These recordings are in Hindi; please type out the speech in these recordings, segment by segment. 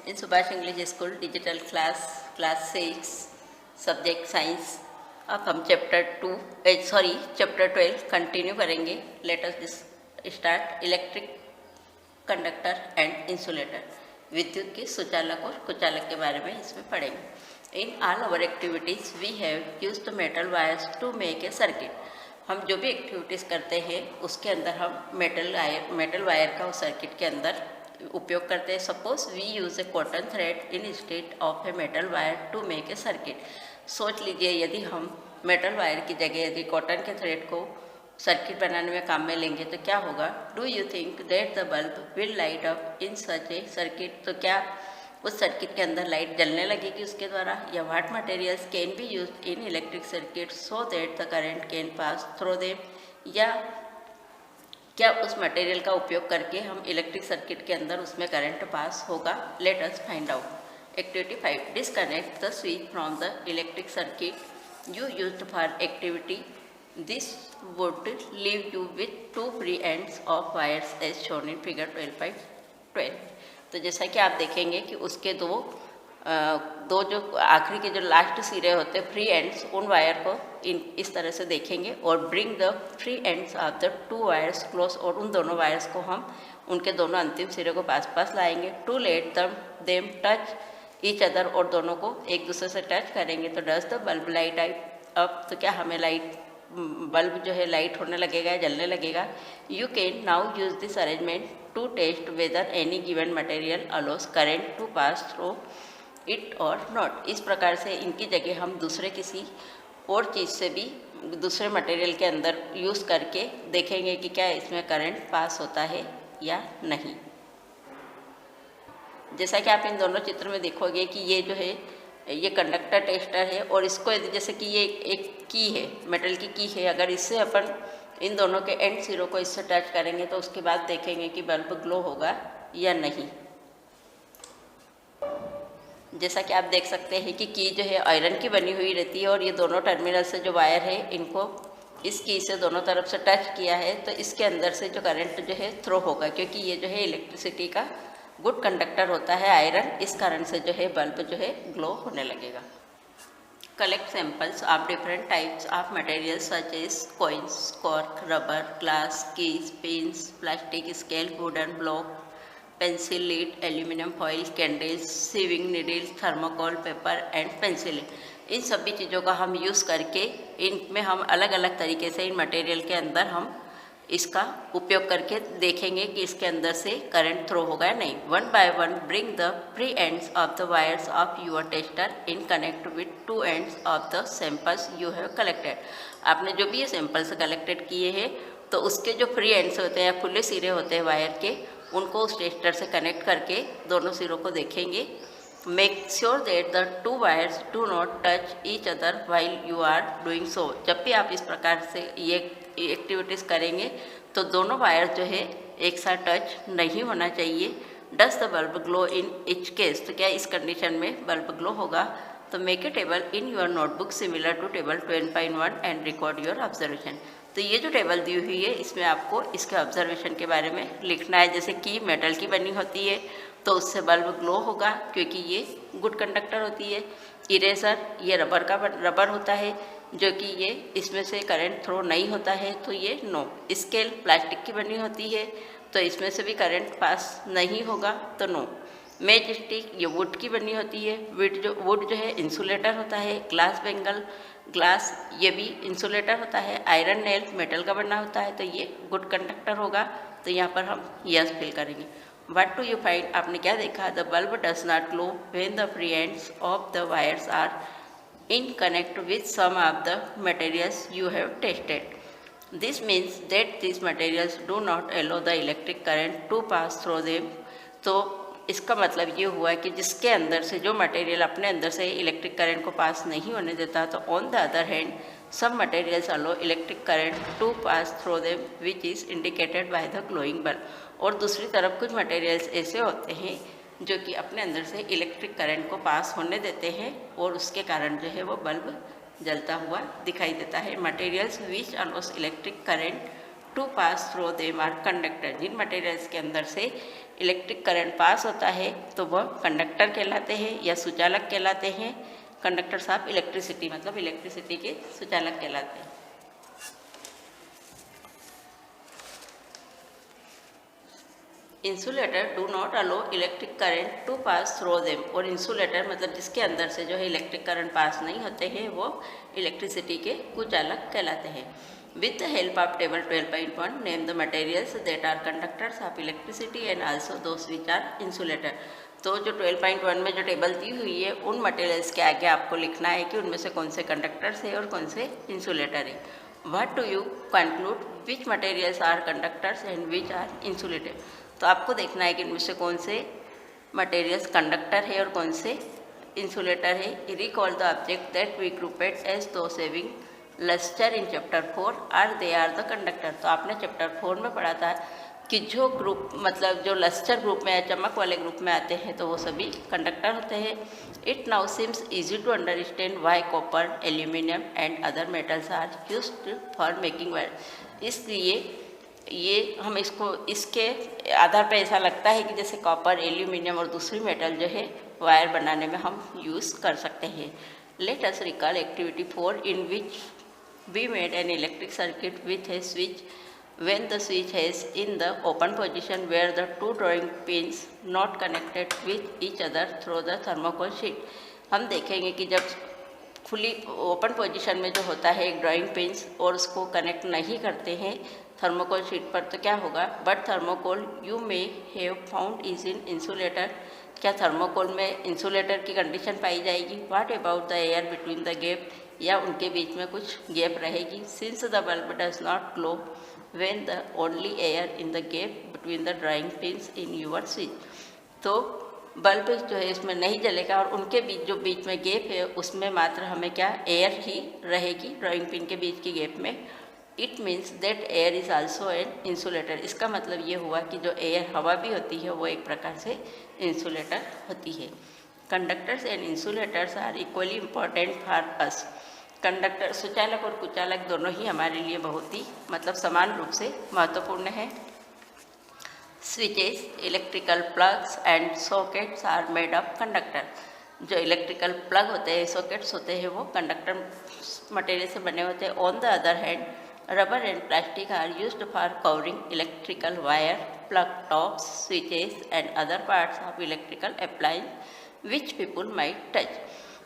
in Subhash English School digital class 6 subject science। अब हम चैप्टर 12 कंटिन्यू करेंगे। Let us start electric conductor and insulator. विद्युत के सुचालक और कुचालक के बारे में इसमें पढ़ेंगे। In all our activities we have used metal wires to make a circuit. हम जो भी एक्टिविटीज़ करते हैं उसके अंदर हम मेटल वायर का उस सर्किट के अंदर उपयोग करते हैं। Suppose we use a cotton thread instead of a metal wire to make a circuit. सोच लीजिए यदि हम मेटल वायर की जगह यदि कॉटन के थ्रेड को सर्किट बनाने में काम में लेंगे तो क्या होगा। Do you think that the bulb will light up in such A circuit. तो क्या उस सर्किट के अंदर लाइट जलने लगेगी उसके द्वारा। या what materials can be used in electric circuit so that the current can pass through them. या क्या उस मटेरियल का उपयोग करके हम इलेक्ट्रिक सर्किट के अंदर उसमें करंट पास होगा। Let us find out. Activity 5, disconnect the switch from the electric circuit you used for activity. This would leave you with 2 free ends of wires as shown in figure 12.12। तो जैसा कि आप देखेंगे कि उसके दो जो आखिरी के जो लास्ट सिरे होते हैं फ्री एंड्स, उन वायर को इस तरह से देखेंगे और bring the free ends of the 2 wires close. और उन दोनों वायर्स को हम उनके दोनों अंतिम सिरे को पास लाएंगे। To let them touch each other, और दोनों को एक दूसरे से टच करेंगे तो डज द बल्ब लाइट अब। तो क्या हमें बल्ब जो है लाइट होने लगेगा, जलने लगेगा। You can now use this arrangement to test whether any given material allows current to pass through it और नॉट। इस प्रकार से इनकी जगह हम दूसरे किसी और चीज़ से भी दूसरे मटेरियल के अंदर यूज़ करके देखेंगे कि क्या इसमें करंट पास होता है या नहीं। जैसा कि आप इन दोनों चित्र में देखोगे कि ये जो है ये कंडक्टर टेस्टर है और इसको यदि जैसे कि ये एक की है, मेटल की की है, अगर इससे अपन इन दोनों के एंड सिरों को इससे टच करेंगे तो उसके बाद देखेंगे कि बल्ब ग्लो होगा या नहीं। जैसा कि आप देख सकते हैं कि की जो है आयरन की बनी हुई रहती है और ये दोनों टर्मिनल से जो वायर है इनको इस की से दोनों तरफ से टच किया है तो इसके अंदर से जो करंट जो है थ्रो होगा, क्योंकि ये जो है इलेक्ट्रिसिटी का गुड कंडक्टर होता है आयरन। इस कारण से जो है बल्ब जो है ग्लो होने लगेगा। Collect samples of different types of materials such as coins, cork, rubber, glass, keys, pens, plastic, scale, wooden block, pencil, lead, aluminium foil, candles, sewing needle, thermocol, paper and pencil. इन सभी चीज़ों का हम यूज़ करके इनमें हम अलग अलग तरीके से इन मटेरियल के अंदर हम इसका उपयोग करके देखेंगे कि इसके अंदर से करंट थ्रो होगा या नहीं। 1 by 1 bring the free ends of the wires of your tester in connect with 2 ends of the samples you have collected. आपने जो भी ये सैंपल्स कलेक्टेड किए हैं तो उसके जो फ्री एंड्स होते हैं या खुले सिरे होते हैं वायर के, उनको उस टेस्टर से कनेक्ट करके दोनों सिरों को देखेंगे। Make sure that the 2 wires do not touch each other while you are doing so. जब भी आप इस प्रकार से ये एक्टिविटीज़ करेंगे तो दोनों वायर जो है एक साथ टच नहीं होना चाहिए। Does the bulb glow in each case. तो क्या इस कंडीशन में बल्ब ग्लो होगा। तो make a table in your notebook similar to table 12.1 and record your observation. तो ये जो टेबल दी हुई है इसमें आपको इसके ऑब्जर्वेशन के बारे में लिखना है। जैसे कि मेटल की बनी होती है तो उससे बल्ब ग्लो होगा क्योंकि ये गुड कंडक्टर होती है। इरेजर ये रबर होता है जो कि ये इसमें से करंट थ्रो नहीं होता है तो ये नो। स्केल प्लास्टिक की बनी होती है तो इसमें से भी करंट पास नहीं होगा तो नो। मैच स्टिक ये वुड की बनी होती है। वुड जो है इंसुलेटर होता है। ग्लास बेंगल ग्लास ये भी इंसुलेटर होता है। आयरन नेल मेटल का बना होता है तो ये गुड कंडक्टर होगा। तो यहाँ पर हम यस फिल करेंगे। What do you find. आपने क्या देखा। The bulb does not glow when the free ends of the wires are in connect with some of the materials you have tested. This means that these materials do not allow the electric current to pass through them. तो इसका मतलब ये हुआ कि जिसके अंदर से जो मटेरियल अपने अंदर से इलेक्ट्रिक करंट को पास नहीं होने देता तो on the other hand some materials allow electric current to pass through them which is indicated by the glowing bulb. और दूसरी तरफ कुछ मटेरियल्स ऐसे होते हैं जो कि अपने अंदर से इलेक्ट्रिक करंट को पास होने देते हैं और उसके कारण जो है वो बल्ब जलता हुआ दिखाई देता है। Materials which allows electric current to pass through them are conductor. जिन मटेरियल्स के अंदर से इलेक्ट्रिक करंट पास होता है तो वह कंडक्टर कहलाते हैं या सुचालक कहलाते हैं। कंडक्टर्स ऑफ इलेक्ट्रिसिटी मतलब इलेक्ट्रिसिटी के सुचालक कहलाते हैं। Insulator do not allow electric current to pass through them. और इंसुलेटर मतलब जिसके अंदर से जो है इलेक्ट्रिक करंट पास नहीं होते हैं वो इलेक्ट्रिसिटी के कुचालक कहलाते हैं। With the help of table 12.1 name the materials that are conductors of electricity and also those which are insulator. तो जो 12.1 में जो टेबल दी हुई है उन मटेरियल्स के आगे आपको लिखना है कि उनमें से कौन से कंडक्टर्स है और कौन से इंसुलेटर है। What do you conclude which materials are conductors and which are insulator. तो आपको देखना है कि इनमें से कौन से मटेरियल्स कंडक्टर है और कौन से इंसुलेटर है। Recall the object that we grouped as those having lustre in chapter 4 are they are the conductor. तो आपने चैप्टर 4 में पढ़ा था कि जो ग्रुप मतलब जो लस्टर ग्रुप में या चमक वाले ग्रुप में आते हैं तो वो सभी कंडक्टर होते हैं। It now seems easy to understand why copper, aluminium and other metals are used for making wire. इसलिए ये हम इसके आधार पर ऐसा लगता है कि जैसे कॉपर, एल्यूमिनियम और दूसरी मेटल जो है वायर बनाने में हम यूज़ कर सकते हैं। Let us recall activity 4 in which we made an electric circuit with a switch when the switch is in the open position where the two drawing pins not connected with each other through the thermocol sheet। हम देखेंगे कि जब खुली ओपन पोजीशन में जो होता है एक ड्राइंग पिंस और उसको कनेक्ट नहीं करते हैं थर्मोकोल शीट पर तो क्या होगा। But thermocol you may have found is in insulator. क्या थर्मोकोल में इंसुलेटर की कंडीशन पाई जाएगी। What about the air between the gap, या उनके बीच में कुछ गैप रहेगी। Since the bulb does not glow when the only air in the gap between the drawing pins in your switch। तो बल्ब जो है इसमें नहीं जलेगा और उनके बीच जो बीच में गैप है उसमें मात्र हमें क्या एयर ही रहेगी ड्राइंग पिन के बीच की गैप में। It means that air is also an insulator. इसका मतलब ये हुआ कि जो एयर हवा भी होती है वो एक प्रकार से इंसुलेटर होती है। Conductors and insulators are equally important for us. Conductor सुचालक और कुचालक दोनों ही हमारे लिए बहुत ही मतलब समान रूप से महत्वपूर्ण है। Switches, electrical plugs and sockets are made of conductor. जो इलेक्ट्रिकल प्लग होते हैं, सॉकेट्स होते हैं, वो कंडक्टर मटेरियल से बने होते हैं। On the other hand rubber and plastic are used for covering electrical wire, plug tops, switches and other parts of electrical appliance which people might touch.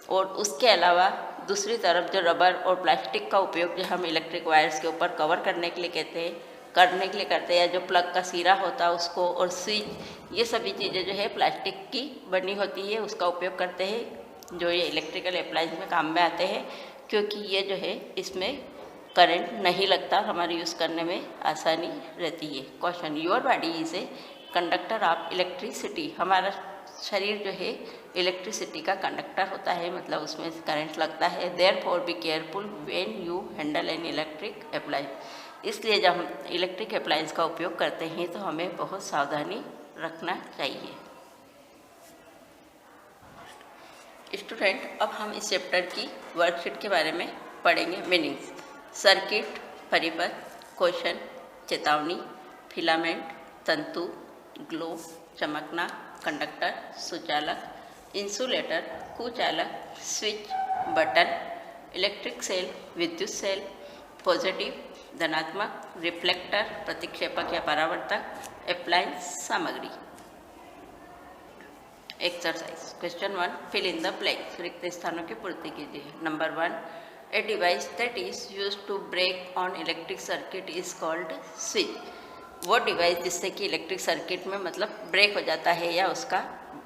और उसके अलावा दूसरी तरफ जो रबर और प्लास्टिक का उपयोग जो हम इलेक्ट्रिक वायर्स के ऊपर कवर करने के लिए करते हैं, या जो प्लग का सिरा होता है उसको और स्विच, ये सभी चीज़ें जो है प्लास्टिक की बनी होती है, उसका उपयोग करते हैं जो ये इलेक्ट्रिकल अप्लायंस में काम में आते हैं, क्योंकि ये जो है इसमें करंट नहीं लगता, हमारे यूज़ करने में आसानी रहती है। Question, your body is a conductor of electricity. हमारा शरीर जो है इलेक्ट्रिसिटी का कंडक्टर होता है, मतलब उसमें करंट लगता है। Therefore be careful when you handle an electric appliance. इसलिए जब हम इलेक्ट्रिक अप्लायंस का उपयोग करते हैं तो हमें बहुत सावधानी रखना चाहिए। स्टूडेंट, अब हम इस चैप्टर की वर्कशीट के बारे में पढ़ेंगे। मीनिंग्स, सर्किट, परिपथ, क्वेश्चन, चेतावनी, फिलामेंट, तंतु, ग्लो, चमकना, कंडक्टर, सुचालक, इंसुलेटर, कुचालक, स्विच, बटन, इलेक्ट्रिक सेल, विद्युत सेल, पॉजिटिव धनात्मक, रिफ्लेक्टर प्रतिक्षेपक या परावर्तक, अप्लायंस सामग्री। Exercise question 1, fill in the blanks. रिक्त स्थानों की पूर्ति कीजिए। Number 1, a device that is used to break on electric circuit is called switch. वो डिवाइस जिससे कि इलेक्ट्रिक सर्किट में मतलब ब्रेक हो जाता है या उसका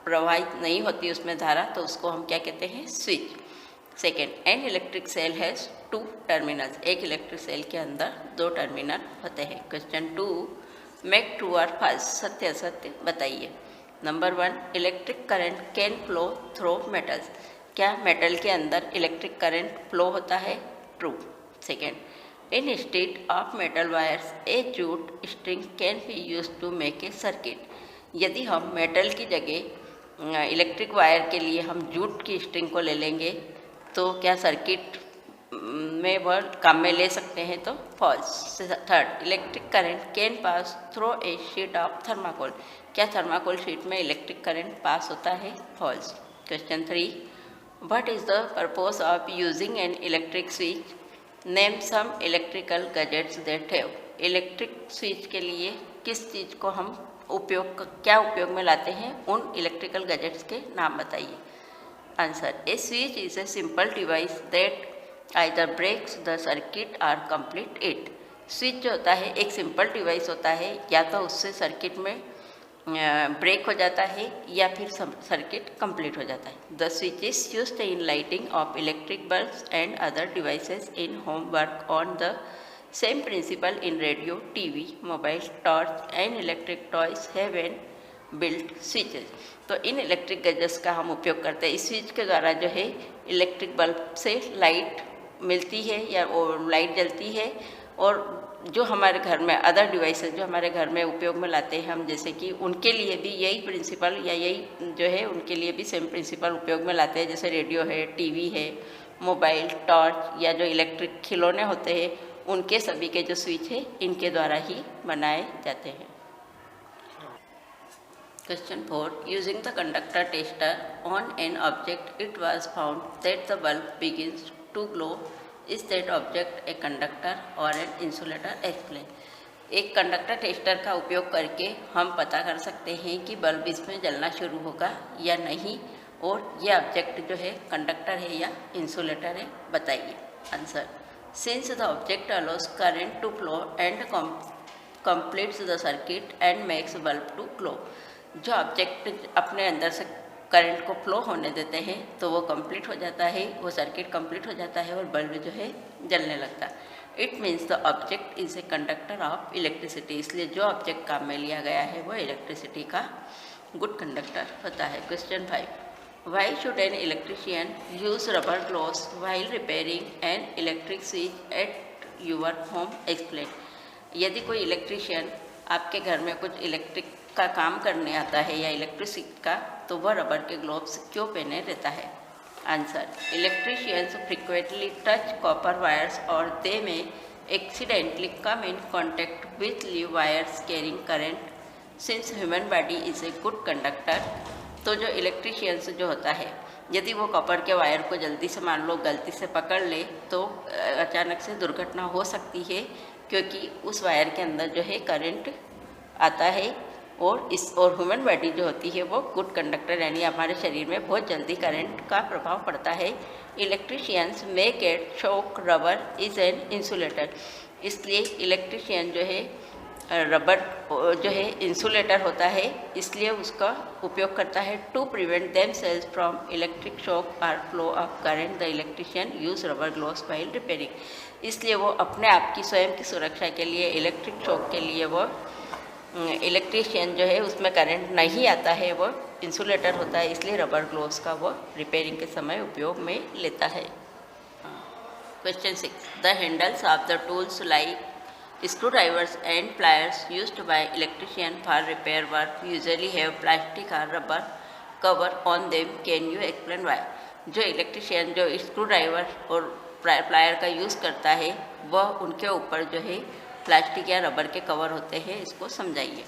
प्रवाहित नहीं होती उसमें धारा, तो उसको हम क्या कहते हैं, switch. Second, an electric cell has 2 terminals. एक इलेक्ट्रिक सेल के अंदर 2 टर्मिनल होते हैं। Question 2, make true or false, सत्य असत्य बताइए। Number 1, electric current can flow through metals. क्या मेटल के अंदर इलेक्ट्रिक करंट फ्लो होता है? True. Second, instead of metal wires a jute string can be use to make a circuit. यदि हम मेटल की जगह इलेक्ट्रिक वायर के लिए हम जूट की स्ट्रिंग को ले लेंगे तो क्या सर्किट में वह काम में ले सकते हैं तो false. Third, electric current can pass through a sheet of thermocol. क्या थर्माकोल शीट में इलेक्ट्रिक करंट पास होता है? False. Question 3, what is the purpose of using an electric switch? Name some electrical gadgets that have. Electric switch के लिए किस चीज़ को हम क्या उपयोग में लाते हैं? उन इलेक्ट्रिकल गैजेट्स के नाम बताइए। Answer, a switch is a simple device that either breaks the circuit or complete it. Switch जो होता है एक सिंपल डिवाइस होता है, या तो उससे सर्किट में ब्रेक हो जाता है या फिर सर्किट कंप्लीट हो जाता है। The switch is used in lighting of electric bulbs and other devices in home work on the same principle in radio, TV, mobile, torch and electric toys have an built switches. तो इन इलेक्ट्रिक गैजेट्स का हम उपयोग करते हैं। इस स्विच के द्वारा जो है इलेक्ट्रिक बल्ब से लाइट मिलती है या लाइट जलती है, और जो हमारे घर में अदर डिवाइसेस जो हमारे घर में उपयोग में लाते हैं हम, जैसे कि उनके लिए भी यही प्रिंसिपल या यही जो है उनके लिए भी सेम प्रिंसिपल उपयोग में लाते हैं। जैसे रेडियो है, टीवी है, मोबाइल, टॉर्च या जो इलेक्ट्रिक खिलौने होते हैं, उनके सभी के जो स्विच है इनके द्वारा ही बनाए जाते हैं। Question 4, using the conductor tester on an object, it was found that the bulb begins to glow. Is that object a conductor or an insulator? Explain. एक कंडक्टर टेस्टर का उपयोग करके हम पता कर सकते हैं कि बल्ब इसमें जलना शुरू होगा या नहीं, और यह ऑब्जेक्ट जो है कंडक्टर है या इंसुलेटर है, बताइए। Answer, since the object allows current to flow and completes the circuit and makes bulb to glow। जो ऑब्जेक्ट अपने अंदर से करंट को फ्लो होने देते हैं तो वो कंप्लीट हो जाता है, वो सर्किट कंप्लीट हो जाता है और बल्ब जो है जलने लगता है। It means the object is a conductor of electricity. इसलिए जो ऑब्जेक्ट काम में लिया गया है वो इलेक्ट्रिसिटी का गुड कंडक्टर होता है। Question 5, why should an electrician use rubber gloves while repairing an electric switch at your home? Explain. यदि कोई इलेक्ट्रिशियन आपके घर में कुछ इलेक्ट्रिक का काम करने आता है या इलेक्ट्रिसिटी का, तो वह रबर के ग्लोव्स क्यों पहने रहता है? Answer, electricians frequently touch copper wires और दे में accidentally come in contact with live wires carrying current since human body is a good conductor. तो जो इलेक्ट्रिशियंस जो होता है, यदि वो कॉपर के वायर को जल्दी से मान लो गलती से पकड़ ले तो अचानक से दुर्घटना हो सकती है, क्योंकि उस वायर के अंदर जो है करंट आता है, और ह्यूमन बॉडी जो होती है वो गुड कंडक्टर, यानी हमारे शरीर में बहुत जल्दी करंट का प्रभाव पड़ता है। Electricians may gate shock, rubber is an insulator. इसलिए इलेक्ट्रिशियन जो है रबर जो है इंसुलेटर होता है, इसलिए उसका उपयोग करता है to prevent them cells from electric shock और flow of current. The electrician use rubber gloves while repairing. इसलिए वो अपने आप की स्वयं की सुरक्षा के लिए, इलेक्ट्रिक शॉक के लिए वो इलेक्ट्रिशियन जो है उसमें करंट नहीं आता है, वो इंसुलेटर होता है, इसलिए रबर ग्लोव्स का वो रिपेयरिंग के समय उपयोग में लेता है। Question 6, the handles of the tools like screwdrivers and pliers used by electrician for repair work usually have plastic or rubber cover on them. Can you explain why? जो इलेक्ट्रिशियन जो स्क्रू ड्राइवर और प्लायर का यूज़ करता है वह उनके ऊपर जो है प्लास्टिक या रबर के कवर होते हैं, इसको समझाइए।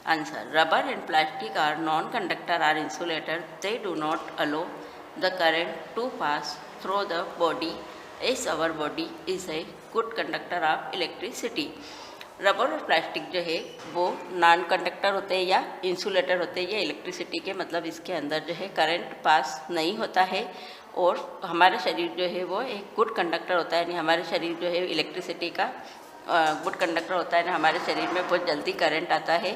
Answer, rubber and plastic are non conductor or insulator, they do not allow the current to pass through the body as our body is a good conductor of electricity. Rubber और प्लास्टिक जो है वो नॉन कंडक्टर होते हैं या इंसुलेटर होते हैं, या इलेक्ट्रिसिटी के मतलब इसके अंदर जो है करंट पास नहीं होता है, और हमारा शरीर जो है वो एक गुड कंडक्टर होता है, यानी हमारे शरीर जो है इलेक्ट्रिसिटी का गुड कंडक्टर होता है, यानी हमारे शरीर में बहुत जल्दी करंट आता है।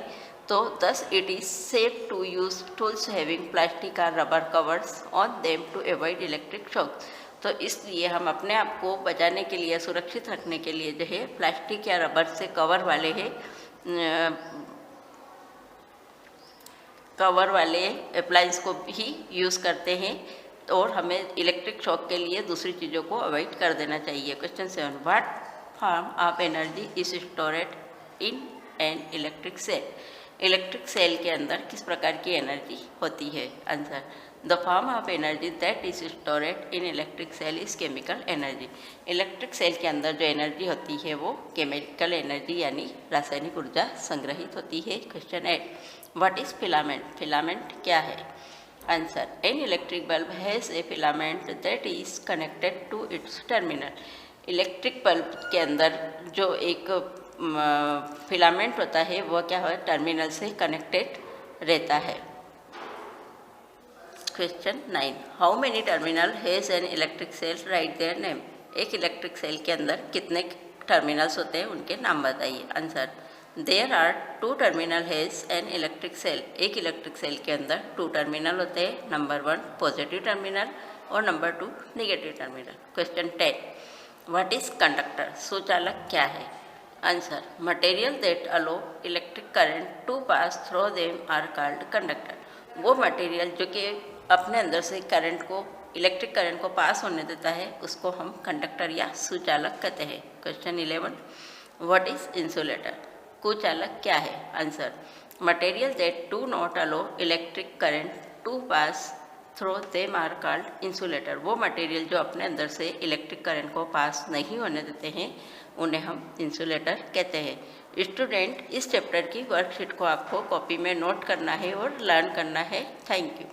तो thus it is safe to use tools having plastic और rubber covers on them to avoid electric shock. तो इसलिए हम अपने आप को बचाने के लिए, सुरक्षित रखने के लिए जो है प्लास्टिक या रबर से कवर वाले अप्लायंस को ही यूज़ करते हैं, और हमें इलेक्ट्रिक शॉक के लिए दूसरी चीज़ों को अवॉइड कर देना चाहिए। Question 7, what form of energy is stored in an electric cell? Electric cell के अंदर किस प्रकार की एनर्जी होती है? Answer, the form of energy that is stored in electric cell is chemical energy. Electric cell के अंदर जो एनर्जी होती है वो केमिकल एनर्जी यानी रासायनिक ऊर्जा संग्रहित होती है। Question 8, what is filament? Filament क्या है? Answer, an electric bulb has a filament that is connected to its terminal. Electric bulb के अंदर जो एक फिलामेंट होता है वह क्या है? टर्मिनल से कनेक्टेड रहता है। Question 9, how many terminal has an electric cell? Write their name. एक इलेक्ट्रिक सेल के अंदर कितने टर्मिनल्स होते हैं, उनके नाम बताइए। Answer, there are 2 terminal has an electric cell. एक इलेक्ट्रिक सेल के अंदर 2 टर्मिनल होते हैं, नंबर 1 पॉजिटिव टर्मिनल और number 2 negative terminal. Question 10, what is conductor? सुचालक क्या है? Answer, material that allow electric current to pass through them are called conductor. वो मटेरियल जो कि अपने अंदर से करंट को, इलेक्ट्रिक करंट को पास होने देता है, उसको हम कंडक्टर या सुचालक कहते हैं। Question 11, what is insulator? कुचालक क्या है? Answer, material that do not allow electric current to pass through them are called insulator. वो मटेरियल जो अपने अंदर से इलेक्ट्रिक करंट को पास नहीं होने देते हैं, उन्हें हम इंसुलेटर कहते हैं। स्टूडेंट, इस चैप्टर की वर्कशीट को आपको कॉपी में नोट करना है और लर्न करना है। Thank you.